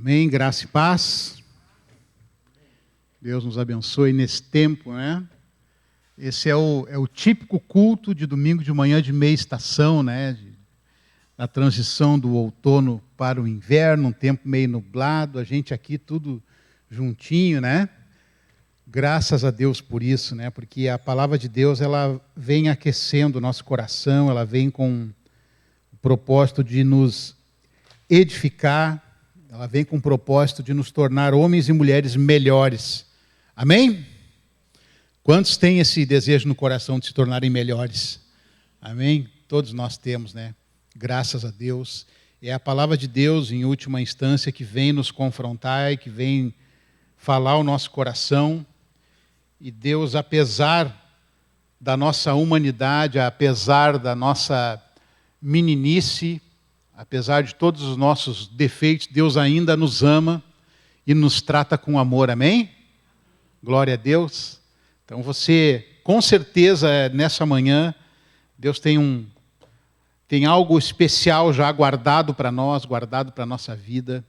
Amém, graça e paz. Deus nos abençoe nesse tempo, né? Esse é o típico culto de domingo de manhã de meia estação, né? Da transição do outono para o inverno, um tempo meio nublado, a gente aqui tudo juntinho, né? Graças a Deus por isso, né? Porque a palavra de Deus, ela vem aquecendo o nosso coração, ela vem com o propósito de nos edificar, ela vem com o propósito de nos tornar homens e mulheres melhores. Amém? Quantos têm esse desejo no coração de se tornarem melhores? Amém? Todos nós temos, né? Graças a Deus. É a palavra de Deus, em última instância, que vem nos confrontar e que vem falar ao nosso coração. E Deus, apesar da nossa humanidade, apesar da nossa meninice, apesar de todos os nossos defeitos, Deus ainda nos ama e nos trata com amor, amém? Glória a Deus. Então você, com certeza, nessa manhã, Deus tem algo especial já guardado para nós, guardado para a nossa vida,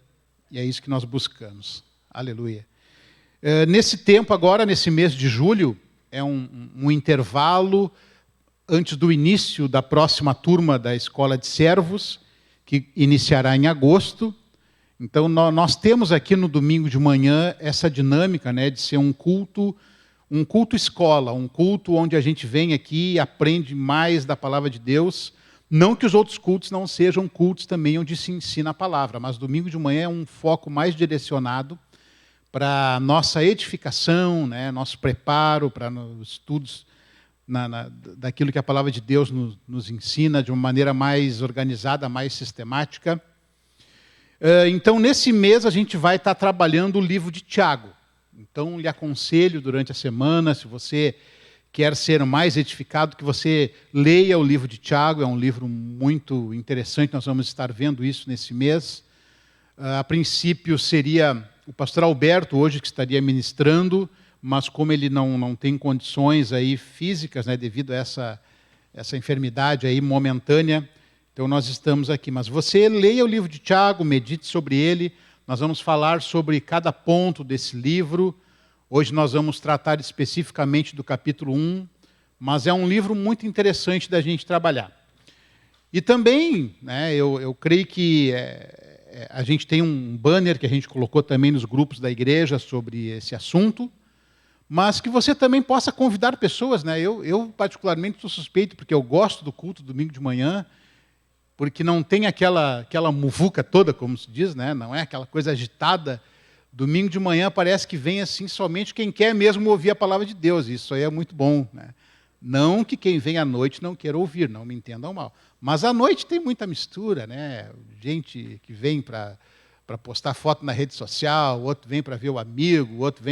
e é isso que nós buscamos. Aleluia. Nesse tempo agora, nesse mês de julho, é um intervalo antes do início da próxima turma da Escola de Servos, que iniciará em agosto. Então, nós temos aqui no domingo de manhã essa dinâmica, né, de ser um culto escola, um culto onde a gente vem aqui e aprende mais da palavra de Deus. Não que os outros cultos não sejam cultos também onde se ensina a palavra, mas domingo de manhã é um foco mais direcionado para a nossa edificação, né, nosso preparo para os estudos daquilo que a palavra de Deus nos ensina de uma maneira mais organizada, mais sistemática. Então, nesse mês, a gente vai estar trabalhando o livro de Tiago. Então, lhe aconselho durante a semana, se você quer ser mais edificado, que você leia o livro de Tiago. É um livro muito interessante, nós vamos estar vendo isso nesse mês. A princípio, seria o pastor Alberto hoje que estaria ministrando, mas como ele não tem condições aí físicas, né, devido a essa enfermidade aí momentânea, então nós estamos aqui. Mas você leia o livro de Tiago, medite sobre ele. Nós vamos falar sobre cada ponto desse livro. Hoje nós vamos tratar especificamente do capítulo 1, mas é um livro muito interessante da gente trabalhar. E também, né, eu creio que a gente tem um banner que a gente colocou também nos grupos da igreja sobre esse assunto, mas que você também possa convidar pessoas, né? Eu particularmente sou suspeito, porque eu gosto do culto domingo de manhã, porque não tem aquela muvuca toda, como se diz, né? Não é aquela coisa agitada. Domingo de manhã parece que vem assim somente quem quer mesmo ouvir a palavra de Deus. Isso aí é muito bom, né? Não que quem vem à noite não queira ouvir, não me entendam mal. Mas à noite tem muita mistura, né? Gente que vem para postar foto na rede social, outro vem para ver o amigo, outro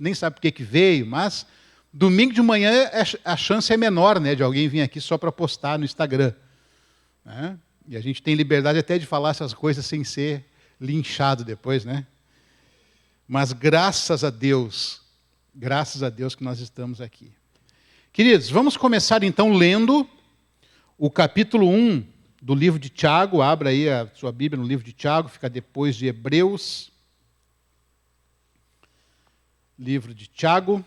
nem sabe por que veio, mas domingo de manhã a chance é menor, né, de alguém vir aqui só para postar no Instagram, né? E a gente tem liberdade até de falar essas coisas sem ser linchado depois, né? Mas graças a Deus que nós estamos aqui. Queridos, vamos começar então lendo o capítulo 1 do livro de Tiago. Abra aí a sua Bíblia no livro de Tiago, fica depois de Hebreus. Livro de Tiago,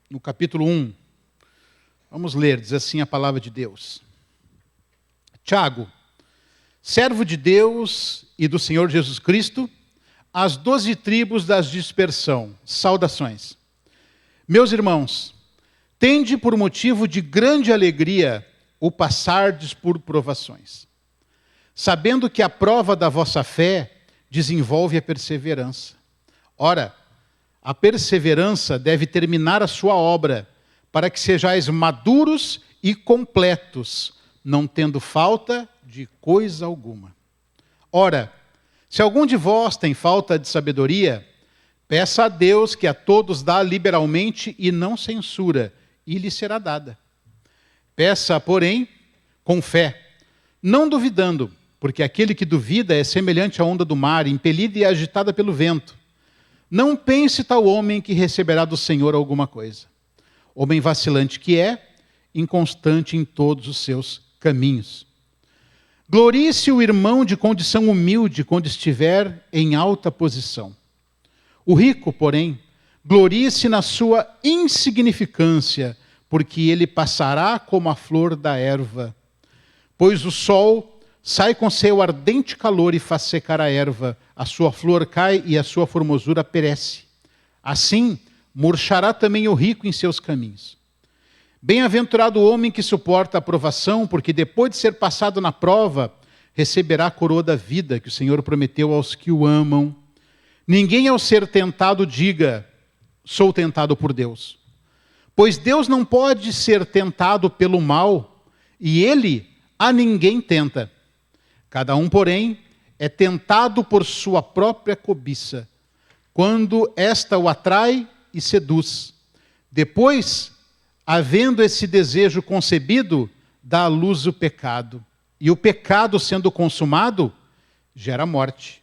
no capítulo 1. Vamos ler, diz assim a palavra de Deus. Tiago, servo de Deus e do Senhor Jesus Cristo, às 12 tribos da dispersão, saudações. Meus irmãos, tende por motivo de grande alegria o passardes por provações, sabendo que a prova da vossa fé desenvolve a perseverança. Ora, a perseverança deve terminar a sua obra, para que sejais maduros e completos, não tendo falta de coisa alguma. Ora, se algum de vós tem falta de sabedoria, peça a Deus que a todos dá liberalmente e não censura, e lhe será dada. Peça, porém, com fé, não duvidando, porque aquele que duvida é semelhante à onda do mar, impelida e agitada pelo vento. Não pense tal homem que receberá do Senhor alguma coisa. Homem vacilante que é, inconstante em todos os seus caminhos. Glorie-se o irmão de condição humilde quando estiver em alta posição. O rico, porém, glorie-se na sua insignificância, porque ele passará como a flor da erva. Pois o sol sai com seu ardente calor e faz secar a erva, a sua flor cai e a sua formosura perece. Assim, murchará também o rico em seus caminhos. Bem-aventurado o homem que suporta a provação, porque depois de ser passado na prova, receberá a coroa da vida que o Senhor prometeu aos que o amam. Ninguém ao ser tentado diga, sou tentado por Deus. Pois Deus não pode ser tentado pelo mal, e ele a ninguém tenta. Cada um, porém, é tentado por sua própria cobiça, quando esta o atrai e seduz. Depois, havendo esse desejo concebido, dá à luz o pecado. E o pecado, sendo consumado, gera morte.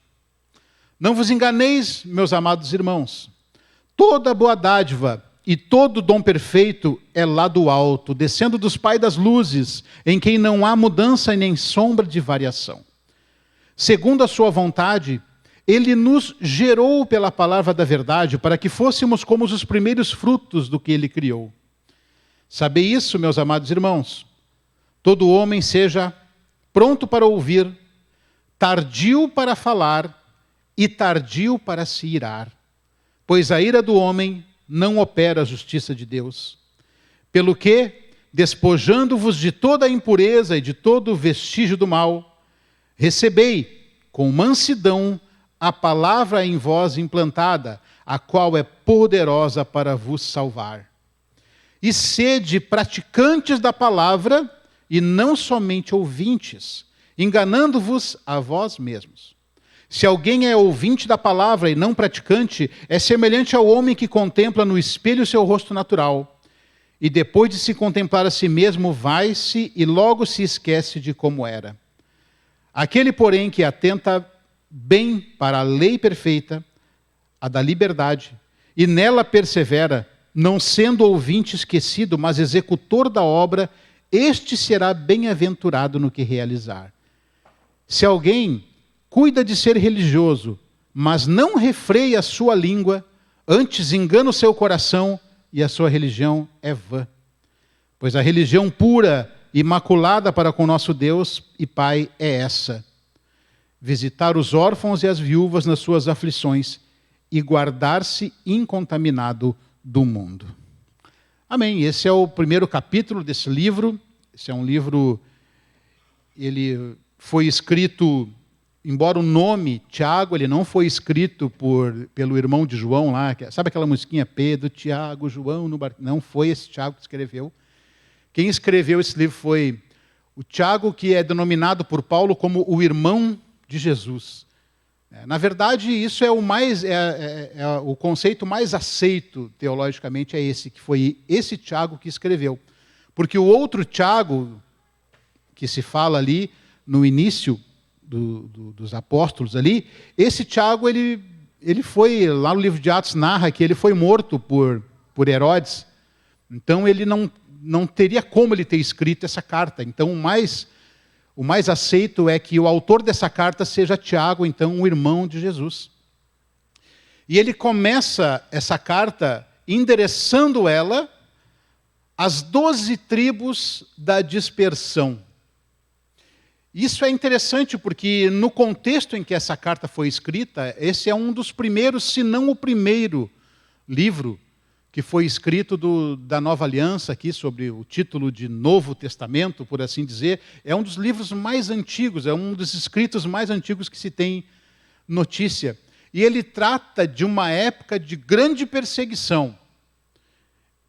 Não vos enganeis, meus amados irmãos. Toda boa dádiva e todo dom perfeito é lá do alto, descendo dos Pai das luzes, em quem não há mudança e nem sombra de variação. Segundo a sua vontade, ele nos gerou pela palavra da verdade, para que fôssemos como os primeiros frutos do que ele criou. Sabei isso, meus amados irmãos. Todo homem seja pronto para ouvir, tardio para falar e tardio para se irar. Pois a ira do homem não opera a justiça de Deus. Pelo que, despojando-vos de toda a impureza e de todo o vestígio do mal, recebei com mansidão a palavra em vós implantada, a qual é poderosa para vos salvar. E sede praticantes da palavra, e não somente ouvintes, enganando-vos a vós mesmos. Se alguém é ouvinte da palavra e não praticante, é semelhante ao homem que contempla no espelho seu rosto natural, e depois de se contemplar a si mesmo, vai-se e logo se esquece de como era. Aquele, porém, que atenta bem para a lei perfeita, a da liberdade, e nela persevera, não sendo ouvinte esquecido, mas executor da obra, este será bem-aventurado no que realizar. Se alguém cuida de ser religioso, mas não refreia a sua língua, antes engana o seu coração, e a sua religião é vã. Pois a religião pura, imaculada para com nosso Deus e Pai é essa: visitar os órfãos e as viúvas nas suas aflições e guardar-se incontaminado do mundo. Amém. Esse é o primeiro capítulo desse livro. Esse é um livro, ele foi escrito, embora o nome Tiago, ele não foi escrito pelo irmão de João lá, sabe aquela musiquinha Pedro, Tiago, João, no bar... Não foi esse Tiago que escreveu. Quem escreveu esse livro foi o Tiago, que é denominado por Paulo como o irmão de Jesus. Na verdade, isso é o conceito mais aceito teologicamente, é esse, que foi esse Tiago que escreveu. Porque o outro Tiago, que se fala ali no início dos apóstolos ali, esse Tiago, ele foi, lá no livro de Atos narra que ele foi morto por Herodes, então ele não teria como ele ter escrito essa carta. Então o mais aceito é que o autor dessa carta seja Tiago, então o irmão de Jesus. E ele começa essa carta endereçando ela às 12 tribos da dispersão. Isso é interessante porque no contexto em que essa carta foi escrita, esse é um dos primeiros, se não o primeiro livro que foi escrito da Nova Aliança, aqui sobre o título de Novo Testamento, por assim dizer. É um dos livros mais antigos, é um dos escritos mais antigos que se tem notícia. E ele trata de uma época de grande perseguição.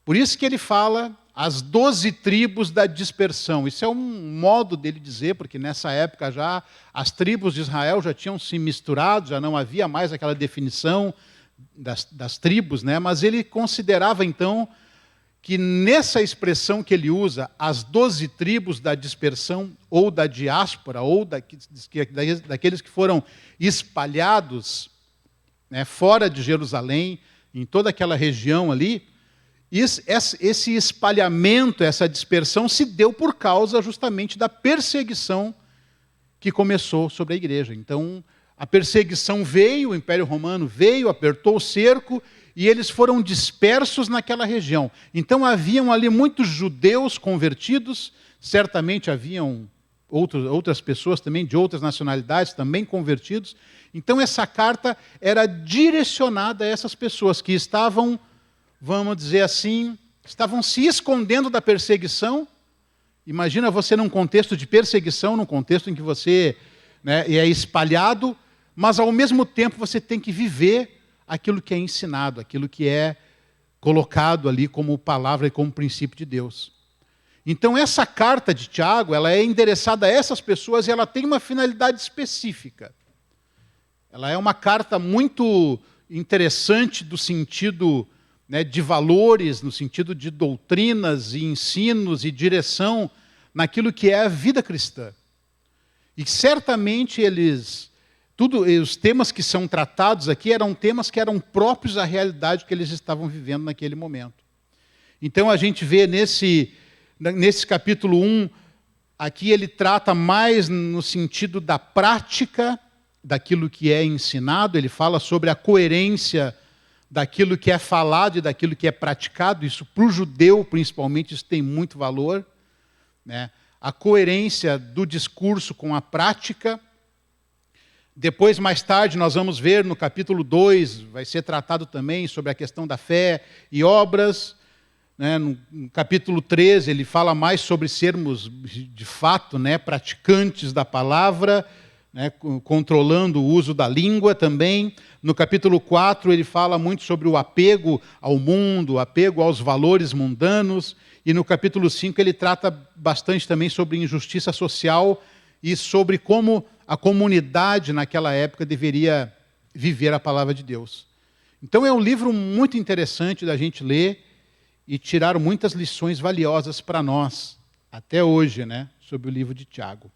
Por isso que ele fala as 12 tribos da dispersão. Isso é um modo dele dizer, porque nessa época já as tribos de Israel já tinham se misturado, já não havia mais aquela definição das tribos, né? Mas ele considerava, então, que nessa expressão que ele usa, as 12 tribos da dispersão, ou da diáspora, ou daqueles que foram espalhados, né, fora de Jerusalém, em toda aquela região ali, esse espalhamento, essa dispersão se deu por causa justamente da perseguição que começou sobre a igreja. Então, a perseguição veio, o Império Romano veio, apertou o cerco, e eles foram dispersos naquela região. Então, haviam ali muitos judeus convertidos, certamente haviam outras pessoas também, de outras nacionalidades, também convertidos. Então, essa carta era direcionada a essas pessoas que estavam, vamos dizer assim, estavam se escondendo da perseguição. Imagina você num contexto de perseguição, num contexto em que você, né, é espalhado, mas ao mesmo tempo você tem que viver aquilo que é ensinado, aquilo que é colocado ali como palavra e como princípio de Deus. Então essa carta de Tiago, ela é endereçada a essas pessoas e ela tem uma finalidade específica. Ela é uma carta muito interessante do sentido, né, de valores, no sentido de doutrinas e ensinos e direção naquilo que é a vida cristã. E certamente os temas que são tratados aqui eram temas que eram próprios à realidade que eles estavam vivendo naquele momento. Então a gente vê nesse capítulo 1, aqui ele trata mais no sentido da prática daquilo que é ensinado, ele fala sobre a coerência daquilo que é falado e daquilo que é praticado. Isso para o judeu, principalmente, isso tem muito valor, né? A coerência do discurso com a prática. Depois, mais tarde, nós vamos ver no capítulo 2, vai ser tratado também sobre a questão da fé e obras. Né? No capítulo 13, ele fala mais sobre sermos, de fato, né, praticantes da palavra, né, controlando o uso da língua também. No capítulo 4, ele fala muito sobre o apego ao mundo, o apego aos valores mundanos. E no capítulo 5, ele trata bastante também sobre injustiça social e sobre como a comunidade naquela época deveria viver a palavra de Deus. Então é um livro muito interessante da gente ler e tirar muitas lições valiosas para nós, até hoje, né, sobre o livro de Tiago.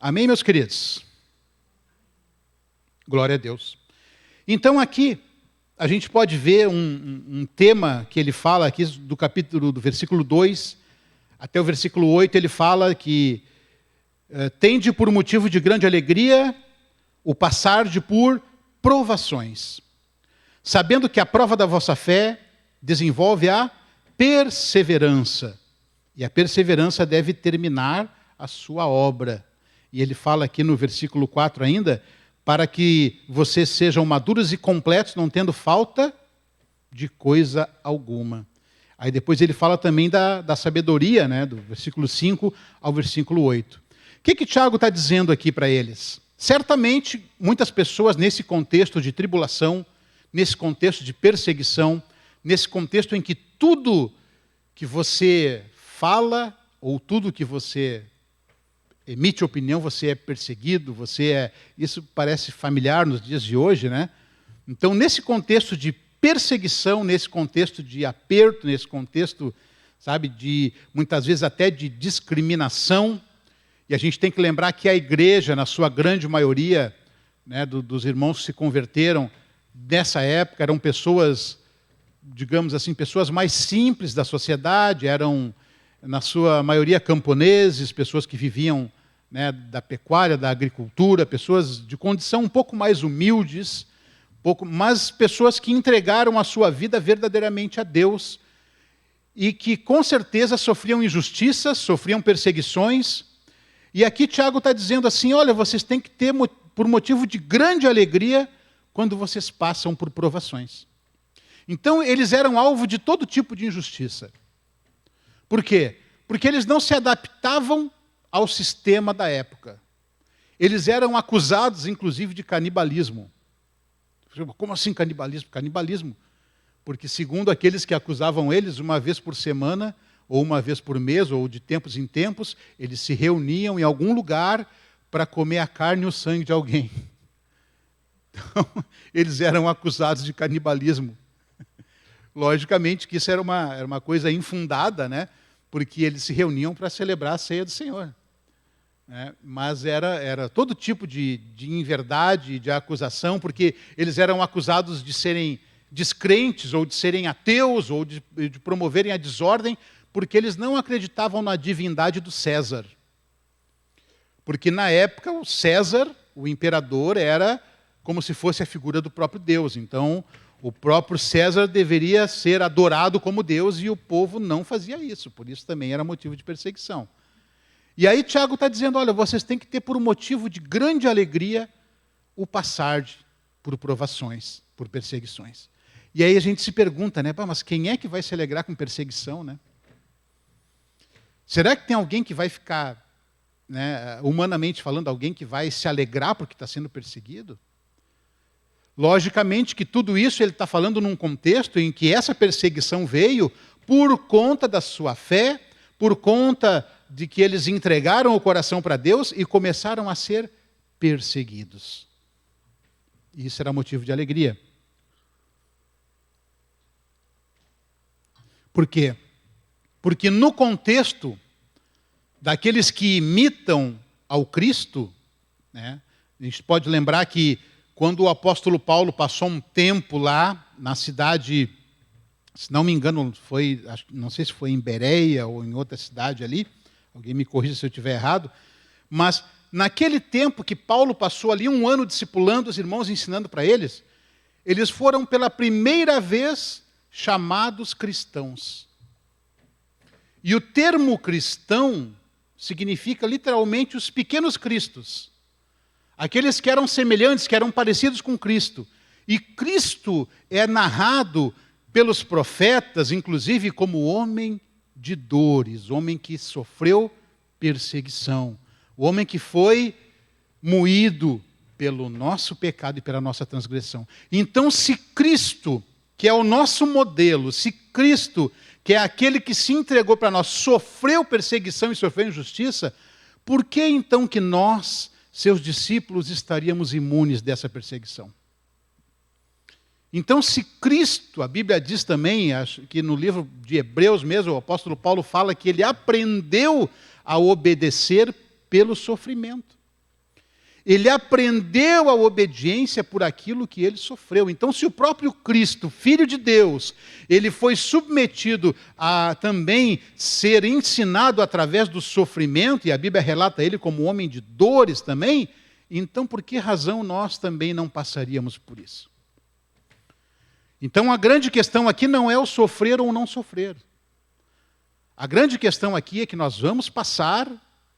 Amém, meus queridos? Glória a Deus. Então aqui a gente pode ver um tema que ele fala aqui do versículo 2 até o versículo 8, ele fala que tende por motivo de grande alegria o passar por provações, sabendo que a prova da vossa fé desenvolve a perseverança, e a perseverança deve terminar a sua obra. E ele fala aqui no versículo 4 ainda, para que vocês sejam maduros e completos, não tendo falta de coisa alguma. Aí depois ele fala também da sabedoria, né, do versículo 5 ao versículo 8. O que Tiago está dizendo aqui para eles? Certamente, muitas pessoas nesse contexto de tribulação, nesse contexto de perseguição, nesse contexto em que tudo que você fala ou tudo que você emite opinião, você é perseguido, isso parece familiar nos dias de hoje, né? Então, nesse contexto de perseguição, nesse contexto de aperto, nesse contexto, sabe, de muitas vezes até de discriminação, e a gente tem que lembrar que a igreja, na sua grande maioria, né, dos irmãos que se converteram nessa época, eram pessoas, digamos assim, pessoas mais simples da sociedade, eram na sua maioria camponeses, pessoas que viviam, né, da pecuária, da agricultura, pessoas de condição um pouco mais humildes, mas pessoas que entregaram a sua vida verdadeiramente a Deus e que com certeza sofriam injustiças, sofriam perseguições. E aqui Tiago está dizendo assim, olha, vocês têm que ter por motivo de grande alegria quando vocês passam por provações. Então eles eram alvo de todo tipo de injustiça. Por quê? Porque eles não se adaptavam ao sistema da época. Eles eram acusados, inclusive, de canibalismo. Como assim canibalismo? Canibalismo. Porque, segundo aqueles que acusavam eles, uma vez por semana, ou uma vez por mês, ou de tempos em tempos, eles se reuniam em algum lugar para comer a carne e o sangue de alguém. Então, eles eram acusados de canibalismo. Logicamente que isso era uma coisa infundada, né? Porque eles se reuniam para celebrar a ceia do Senhor. Né? Mas era todo tipo de inverdade, de acusação, porque eles eram acusados de serem descrentes, ou de serem ateus, ou de promoverem a desordem, porque eles não acreditavam na divindade do César. Porque na época o César, o imperador, era como se fosse a figura do próprio Deus. Então, o próprio César deveria ser adorado como Deus e o povo não fazia isso. Por isso também era motivo de perseguição. E aí Tiago está dizendo, olha, vocês têm que ter por um motivo de grande alegria o passar por provações, por perseguições. E aí a gente se pergunta, né, mas quem é que vai se alegrar com perseguição, né? Será que tem alguém que vai ficar, né, humanamente falando, alguém que vai se alegrar porque está sendo perseguido? Logicamente que tudo isso ele está falando num contexto em que essa perseguição veio por conta da sua fé, por conta de que eles entregaram o coração para Deus e começaram a ser perseguidos. Isso era motivo de alegria. Por quê? Porque no contexto daqueles que imitam ao Cristo, né, a gente pode lembrar que quando o apóstolo Paulo passou um tempo lá na cidade, se não me engano, não sei se foi em Bereia ou em outra cidade ali, alguém me corrija se eu estiver errado, mas naquele tempo que Paulo passou ali 1 ano discipulando os irmãos, ensinando para eles, eles foram pela primeira vez chamados cristãos. E o termo cristão significa literalmente os pequenos cristos. Aqueles que eram semelhantes, que eram parecidos com Cristo. E Cristo é narrado pelos profetas, inclusive, como homem de dores, homem que sofreu perseguição, o homem que foi moído pelo nosso pecado e pela nossa transgressão. Então, se Cristo, que é o nosso modelo, se Cristo, que é aquele que se entregou para nós, sofreu perseguição e sofreu injustiça, por que então que nós, seus discípulos, estaríamos imunes dessa perseguição? Então, se Cristo, a Bíblia diz também, acho que no livro de Hebreus mesmo, o apóstolo Paulo fala que ele aprendeu a obedecer pelo sofrimento. Ele aprendeu a obediência por aquilo que ele sofreu. Então, se o próprio Cristo, Filho de Deus, ele foi submetido a também ser ensinado através do sofrimento, e a Bíblia relata ele como homem de dores também, então por que razão nós também não passaríamos por isso? Então, a grande questão aqui não é o sofrer ou não sofrer. A grande questão aqui é que nós vamos passar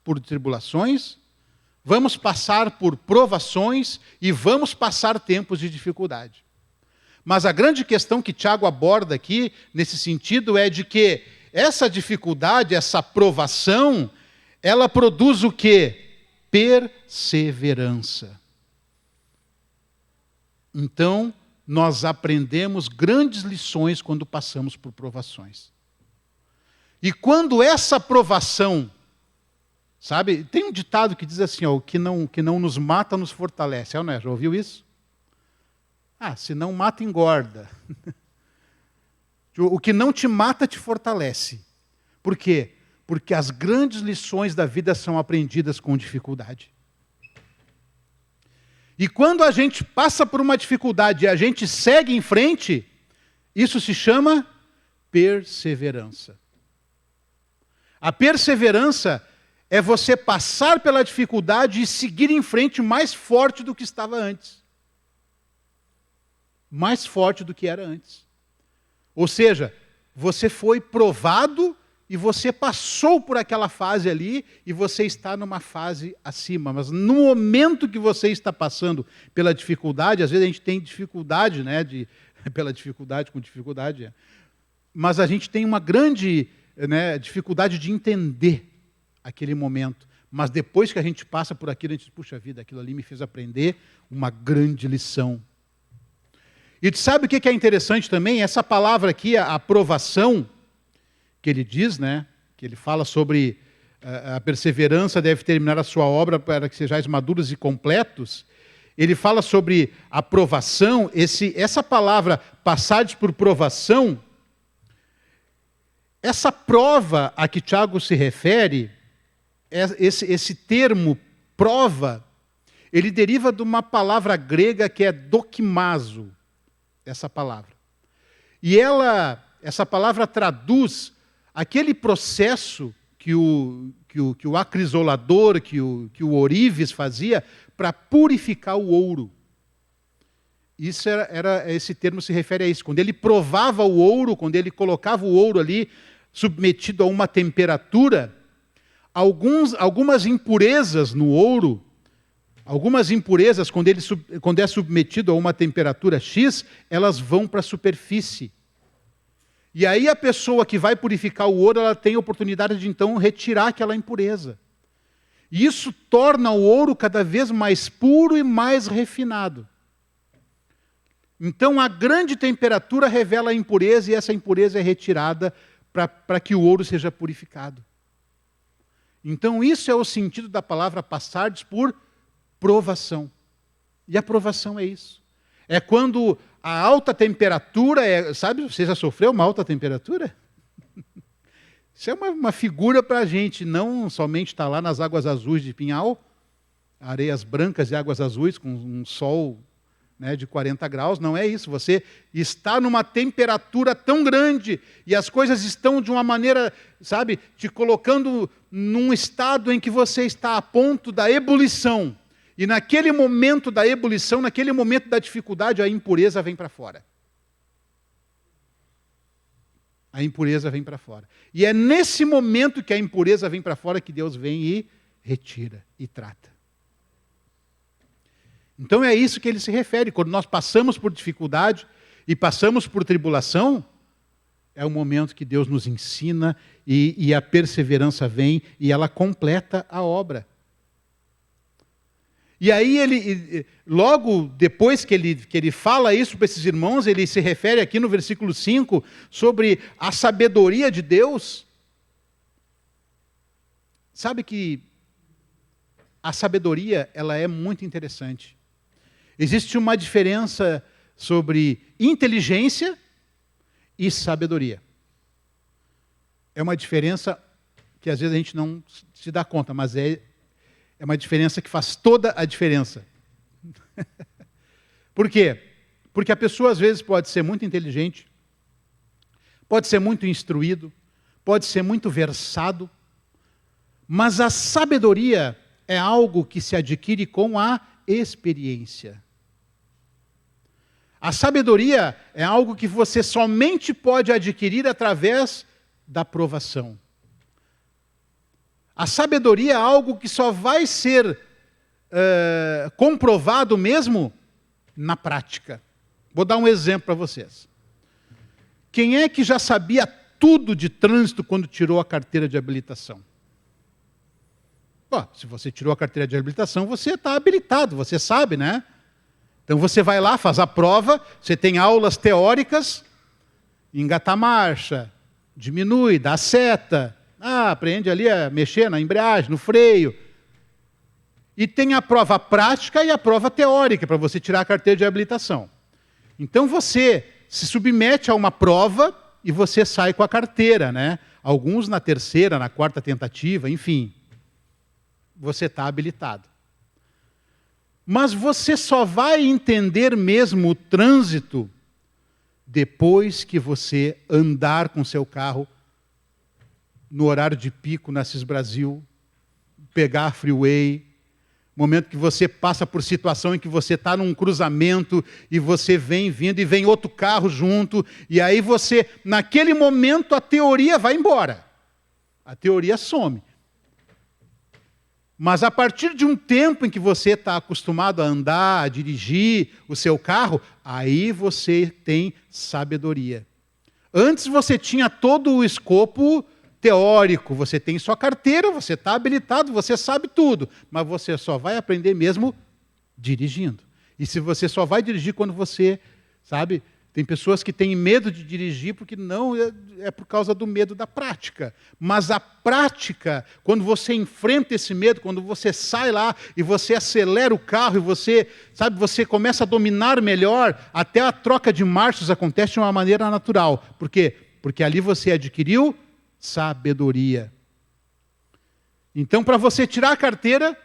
por tribulações, vamos passar por provações e vamos passar tempos de dificuldade. Mas a grande questão que Tiago aborda aqui, nesse sentido, é de que essa dificuldade, essa provação, ela produz o quê? Perseverança. Então, nós aprendemos grandes lições quando passamos por provações. E quando essa provação, sabe, tem um ditado que diz assim, ó, o que não nos mata nos fortalece. Não é? Já ouviu isso? Se não mata, engorda. O que não te mata te fortalece. Por quê? Porque as grandes lições da vida são aprendidas com dificuldade. E quando a gente passa por uma dificuldade e a gente segue em frente, isso se chama perseverança. A perseverança é você passar pela dificuldade e seguir em frente mais forte do que estava antes. Mais forte do que era antes. Ou seja, você foi provado e você passou por aquela fase ali e você está numa fase acima. Mas no momento que você está passando pela dificuldade, às vezes a gente tem dificuldade, né, pela dificuldade com dificuldade, mas a gente tem uma grande, né, dificuldade de entender aquele momento. Mas depois que a gente passa por aquilo, a gente diz, puxa vida, aquilo ali me fez aprender uma grande lição. E tu sabe o que é interessante também? Essa palavra aqui, a aprovação, que ele diz, né, que ele fala sobre a perseverança deve terminar a sua obra para que sejais maduros e completos. Ele fala sobre a provação, essa palavra, passares por provação, essa prova a que Tiago se refere, esse termo prova, ele deriva de uma palavra grega que é dokimazo, essa palavra. E essa palavra traduz aquele processo o acrisolador, que o ourives fazia para purificar o ouro. Isso esse termo se refere a isso. Quando ele provava o ouro, quando ele colocava o ouro ali, submetido a uma temperatura, algumas impurezas no ouro, algumas impurezas, quando é submetido a uma temperatura X, elas vão para a superfície. E aí a pessoa que vai purificar o ouro, ela tem a oportunidade de então retirar aquela impureza. E isso torna o ouro cada vez mais puro e mais refinado. Então a grande temperatura revela a impureza e essa impureza é retirada para que o ouro seja purificado. Então isso é o sentido da palavra passardes por provação. E a provação é isso. É quando a alta temperatura, sabe, você já sofreu uma alta temperatura? Isso é uma figura para a gente, não somente estar lá nas águas azuis de Pinhal, areias brancas e águas azuis, com um sol, né, de 40 graus, não é isso. Você está numa temperatura tão grande e as coisas estão de uma maneira, sabe, te colocando num estado em que você está a ponto da ebulição. E naquele momento da ebulição, naquele momento da dificuldade, a impureza vem para fora. A impureza vem para fora. E é nesse momento que a impureza vem para fora que Deus vem e retira e trata. Então é isso que ele se refere. Quando nós passamos por dificuldade e passamos por tribulação, é o momento que Deus nos ensina e a perseverança vem e ela completa a obra. E aí ele, logo depois que ele fala isso para esses irmãos, ele se refere aqui no versículo 5 sobre a sabedoria de Deus. Sabe que a sabedoria, ela é muito interessante. Existe uma diferença sobre inteligência e sabedoria. É uma diferença que às vezes a gente não se dá conta, mas é uma diferença que faz toda a diferença. Por quê? Porque a pessoa às vezes pode ser muito inteligente, pode ser muito instruído, pode ser muito versado, mas a sabedoria é algo que se adquire com a experiência. A sabedoria é algo que você somente pode adquirir através da provação. A sabedoria é algo que só vai ser comprovado mesmo na prática. Vou dar um exemplo para vocês. Quem é que já sabia tudo de trânsito quando tirou a carteira de habilitação? Bom, se você tirou a carteira de habilitação, você está habilitado, você sabe, né? Então você vai lá, faz a prova, você tem aulas teóricas, engatar marcha, diminui, dá seta, aprende ali a mexer na embreagem, no freio. E tem a prova prática e a prova teórica para você tirar a carteira de habilitação. Então você se submete a uma prova e você sai com a carteira, né? Alguns na terceira, na quarta tentativa, enfim. Você está habilitado. Mas você só vai entender mesmo o trânsito depois que você andar com seu carro no horário de pico na Assis Brasil, pegar a freeway, momento que você passa por situação em que você está num cruzamento e você vem vindo e vem outro carro junto, e aí você, naquele momento, a teoria vai embora. A teoria some. Mas a partir de um tempo em que você está acostumado a andar, a dirigir o seu carro, aí você tem sabedoria. Antes você tinha todo o escopo teórico, você tem sua carteira, você está habilitado, você sabe tudo, mas você só vai aprender mesmo dirigindo. E se você só vai dirigir quando você, sabe, tem pessoas que têm medo de dirigir porque não é por causa do medo da prática. Mas a prática, quando você enfrenta esse medo, quando você sai lá e você acelera o carro e você, sabe, você começa a dominar melhor, até a troca de marchas acontece de uma maneira natural. Por quê? Porque ali você adquiriu sabedoria. Então, para você tirar a carteira,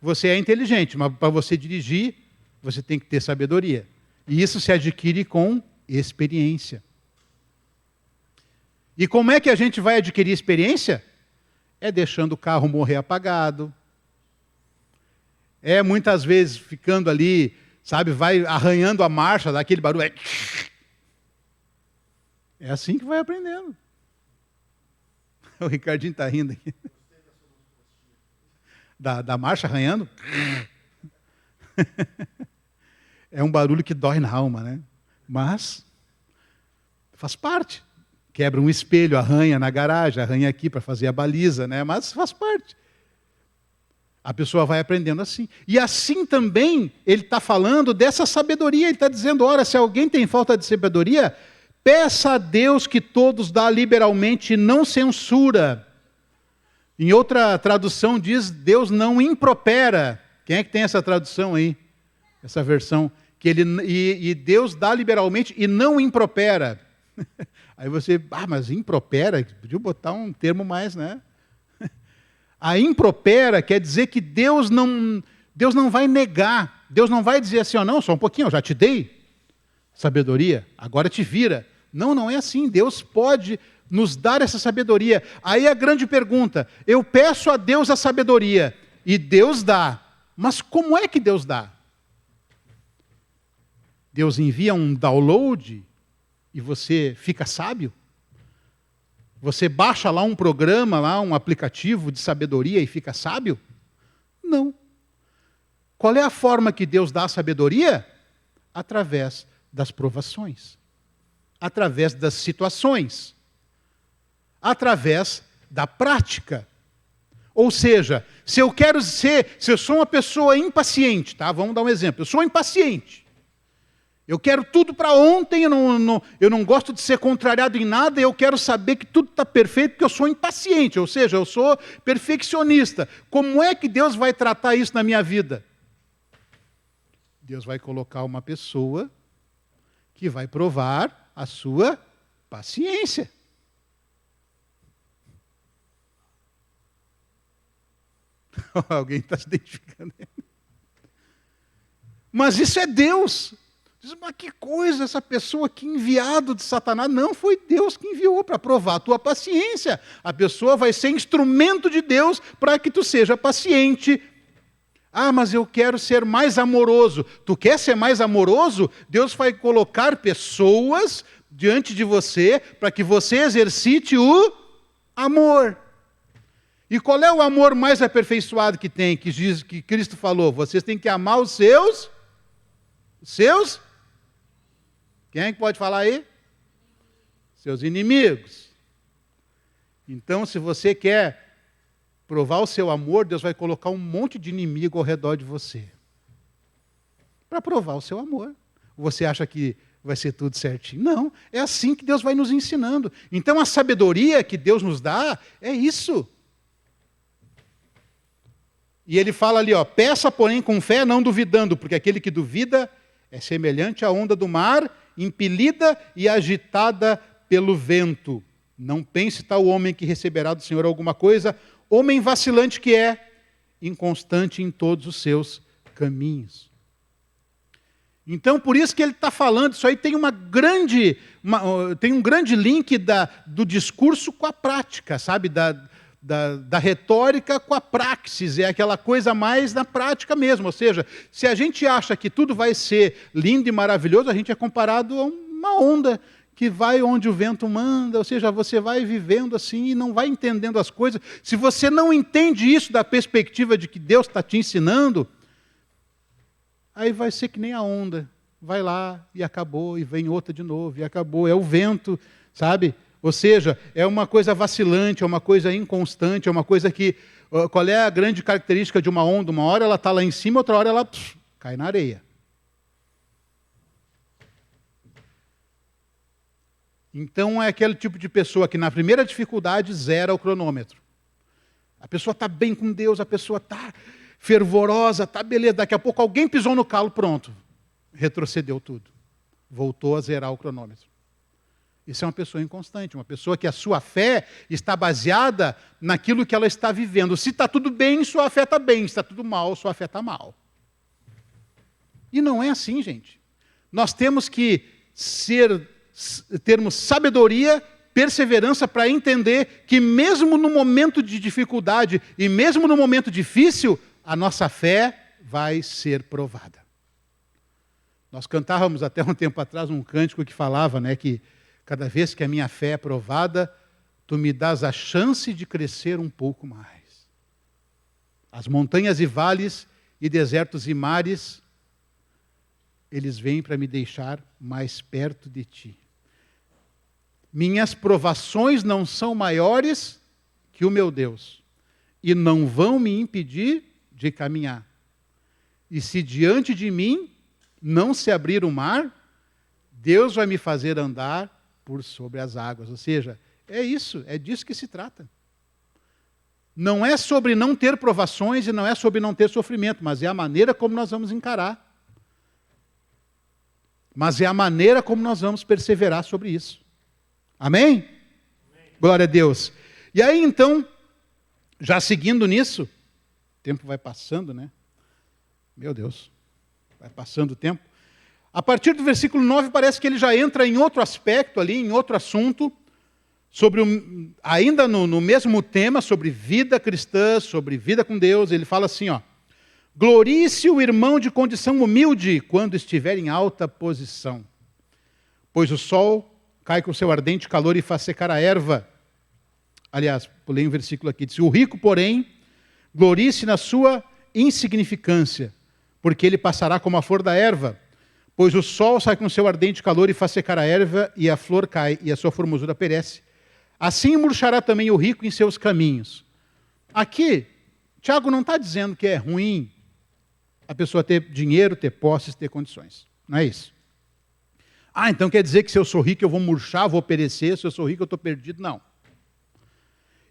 você é inteligente, mas para você dirigir, você tem que ter sabedoria. E isso se adquire com experiência. E como é que a gente vai adquirir experiência? é deixando o carro morrer apagado, é muitas vezes ficando ali, sabe, vai arranhando a marcha, daquele barulho. É assim que vai aprendendo. O Ricardinho está rindo aqui. Da marcha arranhando. É um barulho que dói na alma, né? Mas faz parte. Quebra um espelho, arranha na garagem, arranha aqui para fazer a baliza, né? Mas faz parte. A pessoa vai aprendendo assim. E assim também ele está falando dessa sabedoria. Ele está dizendo, ora, se alguém tem falta de sabedoria, peça a Deus que todos dá liberalmente e não censura. Em outra tradução diz, Deus não impropera. Quem é que tem essa tradução aí? Essa versão. Que e Deus dá liberalmente e não impropera. Aí você, mas impropera? Podia botar um termo mais, né? A impropera quer dizer que Deus não vai negar. Deus não vai dizer assim, não, só um pouquinho, eu já te dei sabedoria, agora te vira. Não é assim. Deus pode nos dar essa sabedoria. Aí a grande pergunta, eu peço a Deus a sabedoria e Deus dá. Mas como é que Deus dá? Deus envia um download e você fica sábio? Você baixa lá um programa, lá um aplicativo de sabedoria e fica sábio? Não. Qual é a forma que Deus dá a sabedoria? Através das provações, através das situações, através da prática. Ou seja, se eu sou uma pessoa impaciente, tá? Vamos dar um exemplo. Eu sou impaciente. Eu quero tudo para ontem, eu não gosto de ser contrariado em nada, eu quero saber que tudo está perfeito, porque eu sou impaciente, ou seja, eu sou perfeccionista. Como é que Deus vai tratar isso na minha vida? Deus vai colocar uma pessoa que vai provar a sua paciência. Alguém está se identificando. Mas isso é Deus. Diz, mas que coisa, essa pessoa aqui enviado de Satanás. Não, foi Deus que enviou para provar a tua paciência. A pessoa vai ser instrumento de Deus para que tu seja paciente. Mas eu quero ser mais amoroso. Tu quer ser mais amoroso? Deus vai colocar pessoas diante de você para que você exercite o amor. E qual é o amor mais aperfeiçoado que tem, que Cristo falou? Vocês têm que amar os seus? Quem é que pode falar aí? Seus inimigos. Então, se você quer provar o seu amor, Deus vai colocar um monte de inimigo ao redor de você. Para provar o seu amor. Você acha que vai ser tudo certinho? Não, é assim que Deus vai nos ensinando. Então, a sabedoria que Deus nos dá é isso. E ele fala ali, peça, porém, com fé, não duvidando, porque aquele que duvida é semelhante à onda do mar, impelida e agitada pelo vento. Não pense tal homem que receberá do Senhor alguma coisa, homem vacilante que é, inconstante em todos os seus caminhos. Então, por isso que ele está falando, isso aí tem um grande link do discurso com a prática, sabe? Da retórica com a praxis, é aquela coisa mais na prática mesmo. Ou seja, se a gente acha que tudo vai ser lindo e maravilhoso, a gente é comparado a uma onda que vai onde o vento manda, ou seja, você vai vivendo assim e não vai entendendo as coisas. Se você não entende isso da perspectiva de que Deus está te ensinando, aí vai ser que nem a onda. Vai lá e acabou, e vem outra de novo, e acabou. É o vento, sabe? Ou seja, é uma coisa vacilante, é uma coisa inconstante, é uma coisa que... Qual é a grande característica de uma onda? Uma hora ela está lá em cima, outra hora ela cai na areia. Então é aquele tipo de pessoa que na primeira dificuldade zera o cronômetro. A pessoa está bem com Deus, a pessoa está fervorosa, está beleza. Daqui a pouco alguém pisou no calo, pronto. Retrocedeu tudo. Voltou a zerar o cronômetro. Isso é uma pessoa inconstante, uma pessoa que a sua fé está baseada naquilo que ela está vivendo. Se está tudo bem, sua fé está bem. Se está tudo mal, sua fé está mal. E não é assim, gente. Nós temos que termos sabedoria perseverança para entender que mesmo no momento de dificuldade e mesmo no momento difícil, a nossa fé vai ser provada. Nós cantávamos até um tempo atrás um cântico que falava, né, que cada vez que a minha fé é provada, tu me dás a chance de crescer um pouco mais. As montanhas e vales e desertos e mares, eles vêm para me deixar mais perto de ti. Minhas provações não são maiores que o meu Deus, e não vão me impedir de caminhar. E se diante de mim não se abrir o mar, Deus vai me fazer andar por sobre as águas. Ou seja, é isso, é disso que se trata. Não é sobre não ter provações e não é sobre não ter sofrimento, mas é a maneira como nós vamos encarar. Mas é a maneira como nós vamos perseverar sobre isso. Amém? Amém? Glória a Deus. E aí então, já seguindo nisso, o tempo vai passando, né? Meu Deus, vai passando o tempo. A partir do versículo 9 parece que ele já entra em outro aspecto ali, em outro assunto, sobre ainda no mesmo tema, sobre vida cristã, sobre vida com Deus. Ele fala assim, ó: glorie-se o irmão de condição humilde quando estiver em alta posição, pois o sol cai com seu ardente calor e faz secar a erva. Aliás, pulei um versículo aqui, diz: o rico, porém, glorie-se na sua insignificância, porque ele passará como a flor da erva, pois o sol sai com seu ardente calor e faz secar a erva, e a flor cai, e a sua formosura perece. Assim murchará também o rico em seus caminhos. Aqui, Tiago não está dizendo que é ruim a pessoa ter dinheiro, ter posses, ter condições. Não é isso. Ah, então quer dizer que se eu sou rico eu vou murchar, vou perecer, se eu sou rico eu estou perdido. Não.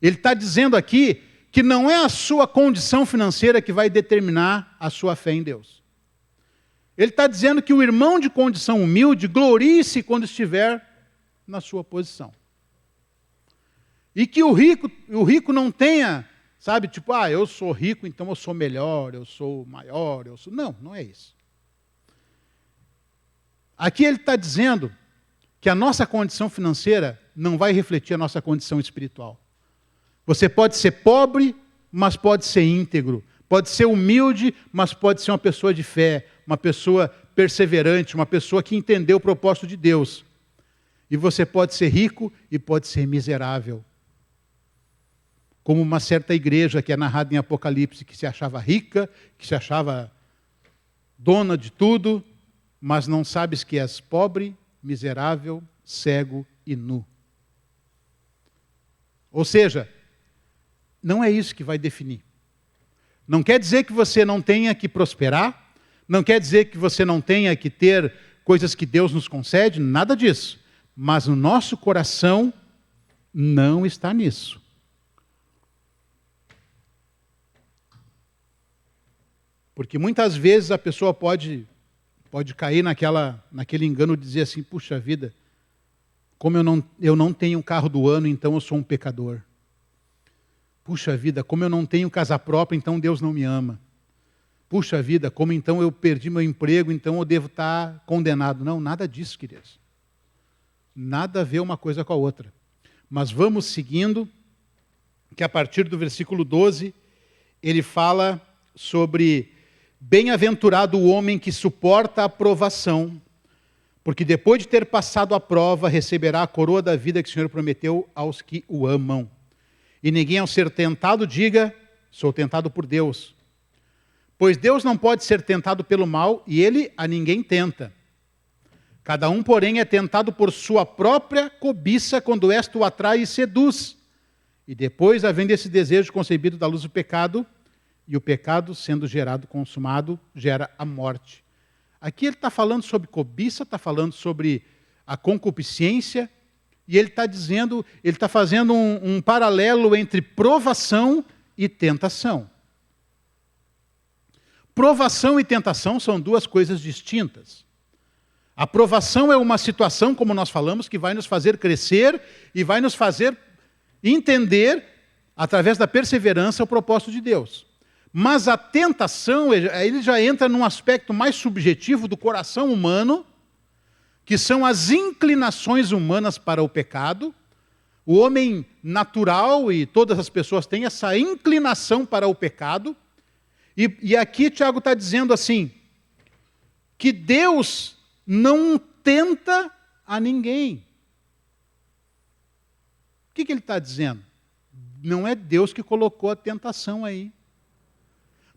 Ele está dizendo aqui que não é a sua condição financeira que vai determinar a sua fé em Deus. Ele está dizendo que o irmão de condição humilde glorie-se quando estiver na sua posição. E que o rico não tenha, sabe, tipo, eu sou rico, então eu sou melhor, eu sou maior, eu sou... Não, não é isso. Aqui ele está dizendo que a nossa condição financeira não vai refletir a nossa condição espiritual. Você pode ser pobre, mas pode ser íntegro. Pode ser humilde, mas pode ser uma pessoa de fé, uma pessoa perseverante, uma pessoa que entendeu o propósito de Deus. E você pode ser rico e pode ser miserável. Como uma certa igreja que é narrada em Apocalipse, que se achava rica, que se achava dona de tudo, mas não sabes que és pobre, miserável, cego e nu. Ou seja, não é isso que vai definir. Não quer dizer que você não tenha que prosperar, não quer dizer que você não tenha que ter coisas que Deus nos concede, nada disso. Mas o nosso coração não está nisso. Porque muitas vezes a pessoa pode cair naquele engano de dizer assim, puxa vida, como eu não tenho carro do ano, então eu sou um pecador. Puxa vida, como eu não tenho casa própria, então Deus não me ama. Puxa vida, como então eu perdi meu emprego, então eu devo estar condenado. Não, nada disso, queridos. Nada a ver uma coisa com a outra. Mas vamos seguindo, que a partir do versículo 12, ele fala sobre bem-aventurado o homem que suporta a provação, porque depois de ter passado a prova, receberá a coroa da vida que o Senhor prometeu aos que o amam. E ninguém ao ser tentado diga, sou tentado por Deus. Pois Deus não pode ser tentado pelo mal, e Ele a ninguém tenta. Cada um, porém, é tentado por sua própria cobiça, quando esta o atrai e seduz. E depois, havendo esse desejo concebido da luz do pecado, e o pecado, sendo gerado, consumado, gera a morte. Aqui ele está falando sobre cobiça, está falando sobre a concupiscência, e ele está dizendo, ele está fazendo um paralelo entre provação e tentação. Provação e tentação são duas coisas distintas. A provação é uma situação, como nós falamos, que vai nos fazer crescer e vai nos fazer entender, através da perseverança, o propósito de Deus. Mas a tentação, ele já entra num aspecto mais subjetivo do coração humano, que são as inclinações humanas para o pecado, O homem natural, e todas as pessoas têm essa inclinação para o pecado. E aqui Tiago está dizendo assim, que Deus não tenta a ninguém. O que ele está dizendo? Não é Deus que colocou a tentação aí.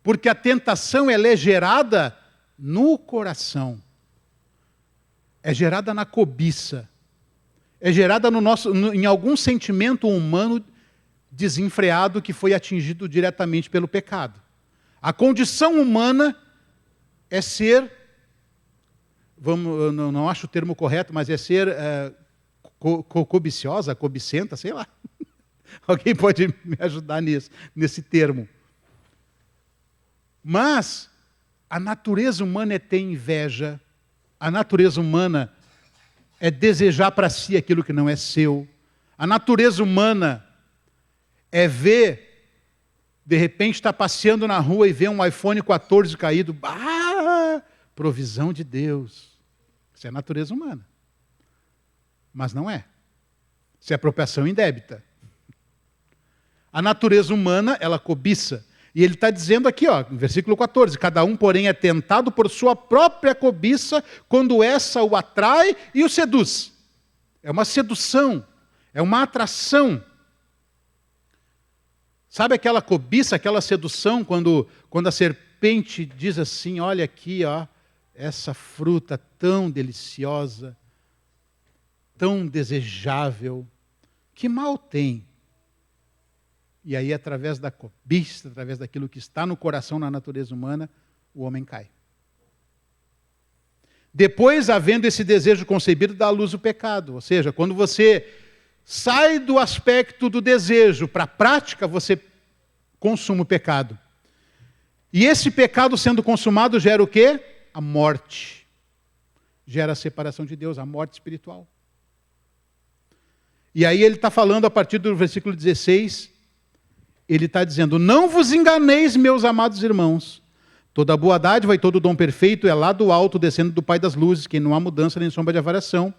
Porque a tentação ela é gerada no coração. É gerada na cobiça. É gerada em algum sentimento humano desenfreado que foi atingido diretamente pelo pecado. A condição humana é ser, não acho o termo correto, mas é ser cobiciosa, cobicenta, sei lá. Alguém pode me ajudar nesse termo. Mas a natureza humana é ter inveja, a natureza humana é desejar para si aquilo que não é seu. A natureza humana é ver, de repente está passeando na rua e vê um iPhone 14 caído. Provisão de Deus. Isso é natureza humana. Mas não é. Isso é apropriação indébita. A natureza humana, ela cobiça. E ele está dizendo aqui, no versículo 14, cada um, porém, é tentado por sua própria cobiça, quando essa o atrai e o seduz. É uma sedução, é uma atração. Sabe aquela cobiça, aquela sedução, quando a serpente diz assim, olha aqui, essa fruta tão deliciosa, tão desejável, que mal tem? E aí, através da cobiça, através daquilo que está no coração, na natureza humana, o homem cai. Depois, havendo esse desejo concebido, dá à luz o pecado. Ou seja, quando você sai do aspecto do desejo para a prática, você consuma o pecado. E esse pecado sendo consumado gera o quê? A morte. Gera a separação de Deus, a morte espiritual. E aí ele está falando a partir do versículo 16, ele está dizendo, não vos enganeis, meus amados irmãos, toda boa dádiva e todo dom perfeito é lá do alto, descendo do Pai das luzes, que não há mudança nem sombra de variação.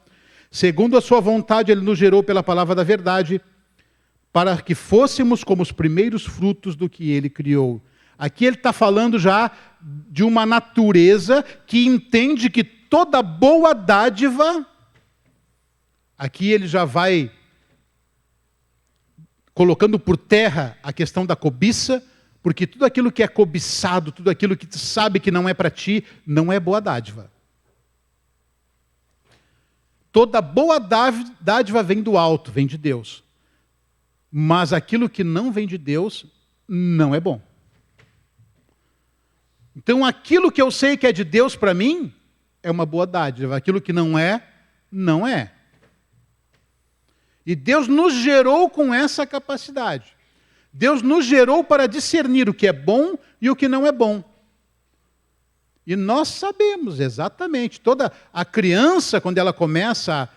Segundo a sua vontade, ele nos gerou pela palavra da verdade, para que fôssemos como os primeiros frutos do que ele criou. Aqui ele está falando já de uma natureza que entende que toda boa dádiva, aqui ele já vai colocando por terra a questão da cobiça, porque tudo aquilo que é cobiçado, tudo aquilo que tu sabe que não é para ti, não é boa dádiva. Toda boa dádiva vem do alto, vem de Deus. Mas aquilo que não vem de Deus, não é bom. Então aquilo que eu sei que é de Deus para mim, é uma boa dádiva. Aquilo que não é, não é. E Deus nos gerou com essa capacidade. Deus nos gerou para discernir o que é bom e o que não é bom. E nós sabemos exatamente. Toda a criança, quando ela começa,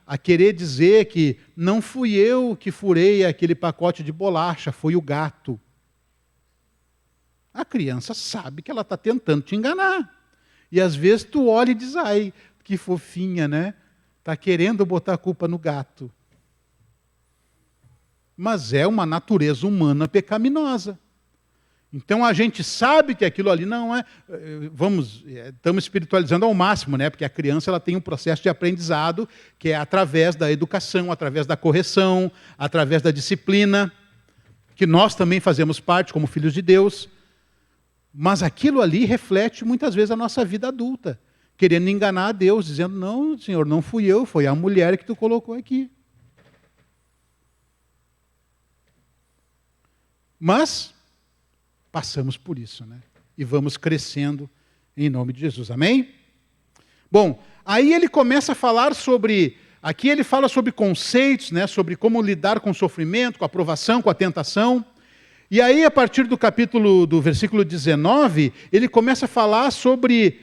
a querer dizer que não fui eu que furei aquele pacote de bolacha, foi o gato. A criança sabe que ela está tentando te enganar. E às vezes tu olha e diz, ai, que fofinha, né? Está querendo botar a culpa no gato. Mas é uma natureza humana pecaminosa. Então a gente sabe que aquilo ali não é... Estamos espiritualizando ao máximo, né? Porque a criança ela tem um processo de aprendizado que é através da educação, através da correção, através da disciplina, que nós também fazemos parte como filhos de Deus. Mas aquilo ali reflete muitas vezes a nossa vida adulta. Querendo enganar a Deus, dizendo, não, Senhor, não fui eu, foi a mulher que tu colocou aqui. Mas passamos por isso, né? E vamos crescendo em nome de Jesus, amém? Bom, aí ele começa a falar sobre, aqui ele fala sobre conceitos, né? Sobre como lidar com o sofrimento, com a provação, com a tentação. E aí, a partir do versículo 19, ele começa a falar sobre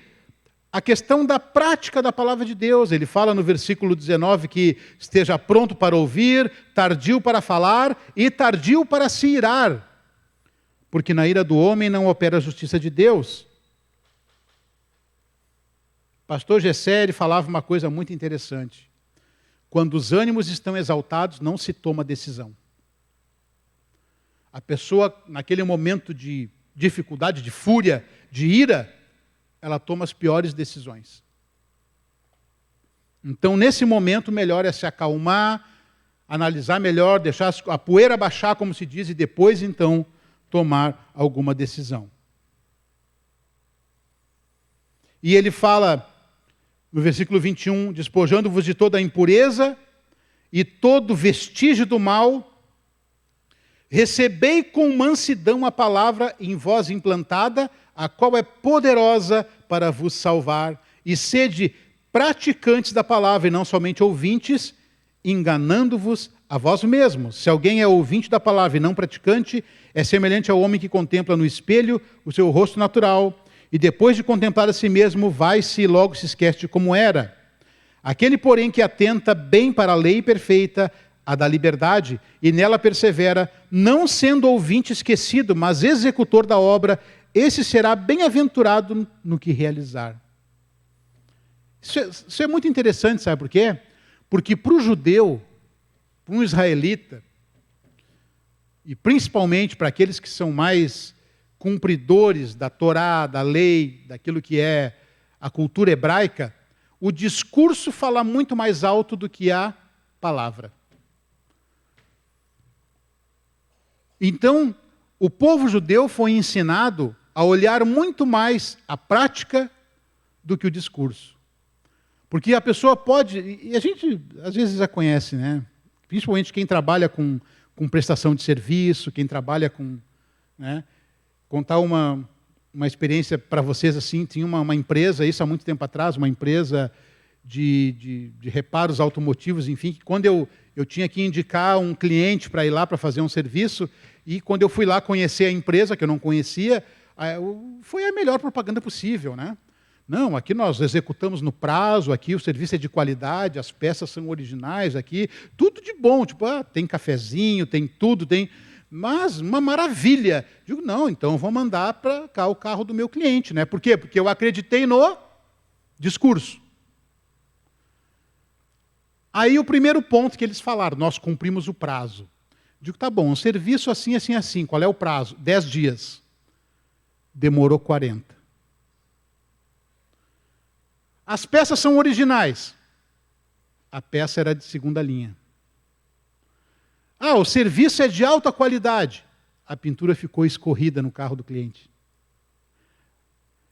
a questão da prática da palavra de Deus. Ele fala no versículo 19 que esteja pronto para ouvir, tardio para falar e tardio para se irar, porque na ira do homem não opera a justiça de Deus. Pastor Gessé falava uma coisa muito interessante. quando os ânimos estão exaltados, não se toma decisão. A pessoa, naquele momento de dificuldade, de fúria, de ira, ela toma as piores decisões. Então, nesse momento, melhor é se acalmar, analisar melhor, deixar a poeira baixar, como se diz, e depois, então, tomar alguma decisão. E ele fala, no versículo 21, despojando-vos de toda a impureza e todo vestígio do mal, recebei com mansidão a palavra em vós implantada, a qual é poderosa para vos salvar, e sede praticantes da palavra e não somente ouvintes, enganando-vos a vós mesmos. Se alguém é ouvinte da palavra e não praticante, é semelhante ao homem que contempla no espelho o seu rosto natural, e depois de contemplar a si mesmo, vai-se e logo se esquece de como era. Aquele, porém, que atenta bem para a lei perfeita, a da liberdade, e nela persevera, não sendo ouvinte esquecido, mas executor da obra, esse será bem-aventurado no que realizar. Isso é muito interessante, sabe por quê? Porque para o judeu, para um israelita, e principalmente para aqueles que são mais cumpridores da Torá, da lei, daquilo que é a cultura hebraica, o discurso fala muito mais alto do que a palavra. Então, o povo judeu foi ensinado a olhar muito mais a prática do que o discurso. Porque a pessoa pode, e a gente às vezes já conhece, né? Principalmente quem trabalha com prestação de serviço, quem trabalha com... Né? Contar uma experiência para vocês assim, tinha uma empresa, isso há muito tempo atrás, uma empresa de reparos automotivos, enfim, que quando eu tinha que indicar um cliente para ir lá para fazer um serviço, e quando eu fui lá conhecer a empresa, que eu não conhecia, foi a melhor propaganda possível, né? Não, aqui nós executamos no prazo, aqui o serviço é de qualidade, as peças são originais aqui, tudo de bom, tipo, tem cafezinho, tem tudo, tem... Mas uma maravilha. Digo, não, então vou mandar para cá o carro do meu cliente, né? Por quê? Porque eu acreditei no discurso. Aí o primeiro ponto que eles falaram, nós cumprimos o prazo. Digo, tá bom, um serviço assim, assim, assim, qual é o prazo? 10 dias. Demorou 40. As peças são originais. A peça era de segunda linha. O serviço é de alta qualidade. A pintura ficou escorrida no carro do cliente.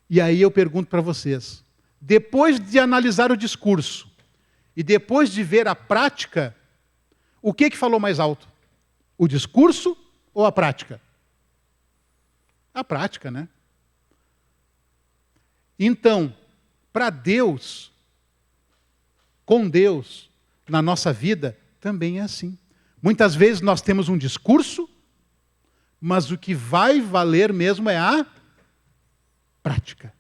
E aí eu pergunto para vocês, depois de analisar o discurso e depois de ver a prática, o que falou mais alto? O discurso ou a prática? A prática, né? Então, para Deus, com Deus, na nossa vida, também é assim. Muitas vezes nós temos um discurso, mas o que vai valer mesmo é a prática.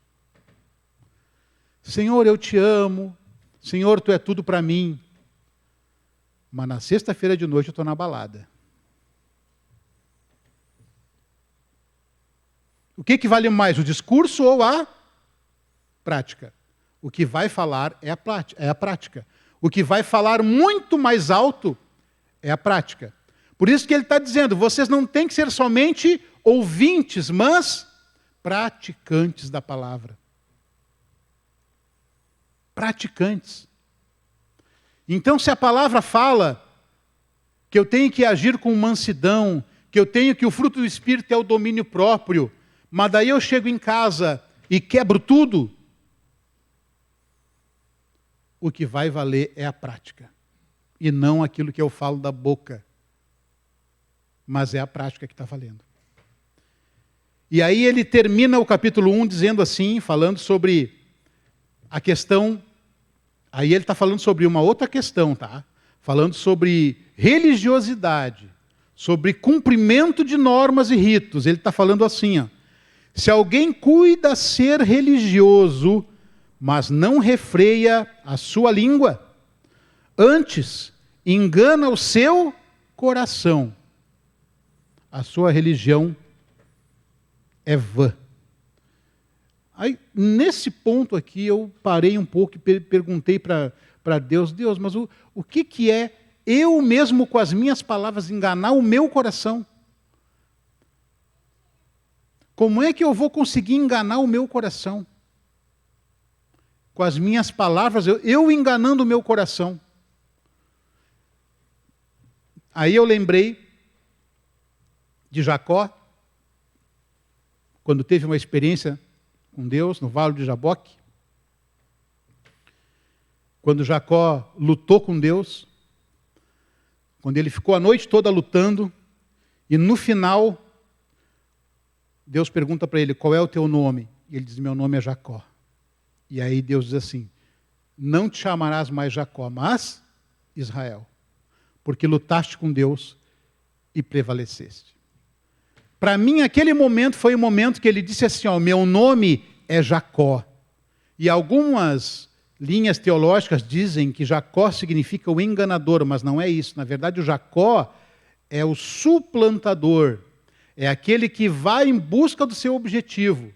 Senhor, eu te amo. Senhor, tu é tudo para mim. Mas na sexta-feira de noite eu estou na balada. O que vale mais, o discurso ou a prática? O que vai falar é a prática. O que vai falar muito mais alto é a prática. Por isso que ele está dizendo, vocês não têm que ser somente ouvintes, mas praticantes da palavra. Praticantes. Então, se a palavra fala que eu tenho que agir com mansidão, que o fruto do Espírito é o domínio próprio, mas daí eu chego em casa e quebro tudo, o que vai valer é a prática. E não aquilo que eu falo da boca. Mas é a prática que está valendo. E aí ele termina o capítulo 1 dizendo assim, falando sobre a questão... Aí ele está falando sobre uma outra questão, tá? Falando sobre religiosidade, sobre cumprimento de normas e ritos. Ele está falando assim, ó. Se alguém cuida ser religioso, mas não refreia a sua língua, antes, engana o seu coração. A sua religião é vã. Aí, nesse ponto aqui, eu parei um pouco e perguntei para para Deus, Deus, mas o que é eu mesmo com as minhas palavras enganar o meu coração? Como é que eu vou conseguir enganar o meu coração? Com as minhas palavras, eu enganando o meu coração. Aí eu lembrei de Jacó, quando teve uma experiência com Deus no Vale de Jaboque. Quando Jacó lutou com Deus, quando ele ficou a noite toda lutando, e no final, Deus pergunta para ele, qual é o teu nome? E ele diz, meu nome é Jacó. E aí Deus diz assim, não te chamarás mais Jacó, mas Israel, porque lutaste com Deus e prevaleceste. Para mim, aquele momento foi o momento que ele disse assim, ó, meu nome é Jacó. E algumas linhas teológicas dizem que Jacó significa o enganador, mas não é isso. Na verdade, o Jacó é o suplantador, é aquele que vai em busca do seu objetivo.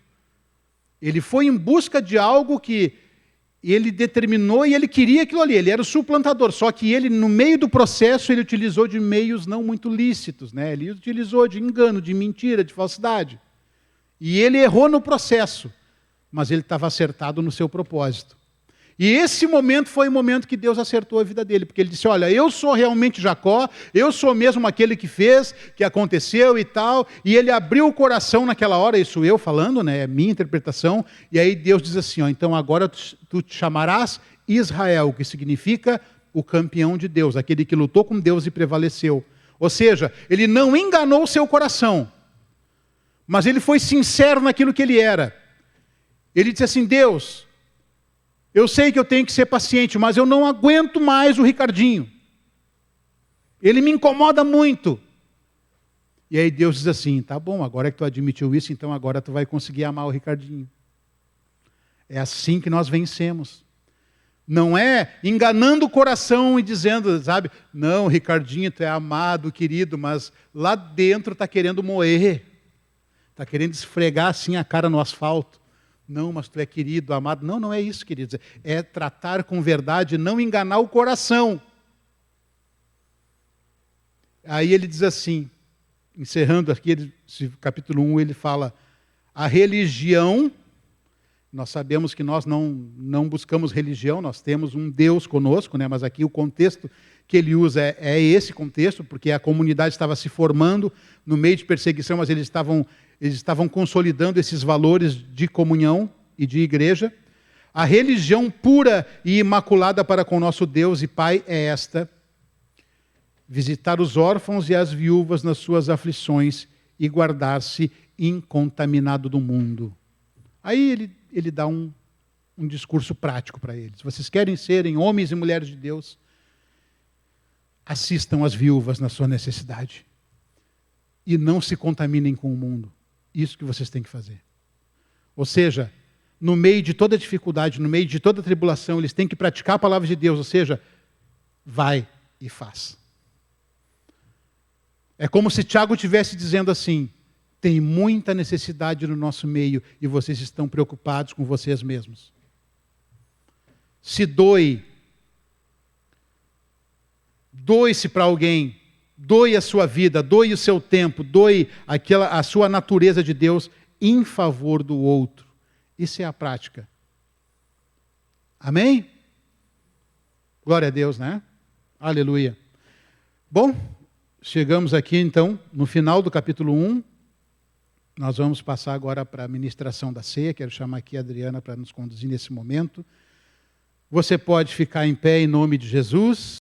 Ele foi em busca de algo que ele determinou e ele queria aquilo ali. Ele era o suplantador, só que ele, no meio do processo, ele utilizou de meios não muito lícitos, né? Ele utilizou de engano, de mentira, de falsidade. E ele errou no processo, mas ele estava acertado no seu propósito. E esse momento foi o momento que Deus acertou a vida dele, porque ele disse, olha, eu sou realmente Jacó, eu sou mesmo aquele que fez, que aconteceu e tal, e ele abriu o coração naquela hora, isso eu falando, né, é minha interpretação, e aí Deus diz assim, ó, então agora tu te chamarás Israel, que significa o campeão de Deus, aquele que lutou com Deus e prevaleceu. Ou seja, ele não enganou o seu coração, mas ele foi sincero naquilo que ele era. Ele disse assim, Deus, eu sei que eu tenho que ser paciente, mas eu não aguento mais o Ricardinho. Ele me incomoda muito. E aí Deus diz assim, tá bom, agora que tu admitiu isso, então agora tu vai conseguir amar o Ricardinho. É assim que nós vencemos. Não é enganando o coração e dizendo, sabe, não, Ricardinho, tu é amado, querido, mas lá dentro está querendo moer. Está querendo esfregar assim a cara no asfalto. Não, mas tu é querido, amado. Não, não é isso, queridos. É tratar com verdade, não enganar o coração. Aí ele diz assim, encerrando aqui, esse capítulo 1, ele fala, a religião, nós sabemos que nós não buscamos religião, nós temos um Deus conosco, né? Mas aqui o contexto que ele usa é esse contexto, porque a comunidade estava se formando no meio de perseguição, mas eles estavam consolidando esses valores de comunhão e de igreja. A religião pura e imaculada para com nosso Deus e Pai é esta, visitar os órfãos e as viúvas nas suas aflições e guardar-se incontaminado do mundo. Aí ele dá um discurso prático para eles. Se vocês querem serem homens e mulheres de Deus, assistam as viúvas na sua necessidade. E não se contaminem com o mundo. Isso que vocês têm que fazer. Ou seja, no meio de toda dificuldade, no meio de toda tribulação, eles têm que praticar a palavra de Deus. Ou seja, vai e faz. É como se Tiago estivesse dizendo assim, tem muita necessidade no nosso meio e vocês estão preocupados com vocês mesmos. Se doe. Doe-se para alguém. Doe a sua vida, doe o seu tempo, doe a sua natureza de Deus em favor do outro. Isso é a prática. Amém? Glória a Deus, né? Aleluia. Bom, chegamos aqui então no final do capítulo 1. Nós vamos passar agora para a ministração da ceia. Quero chamar aqui a Adriana para nos conduzir nesse momento. Você pode ficar em pé em nome de Jesus.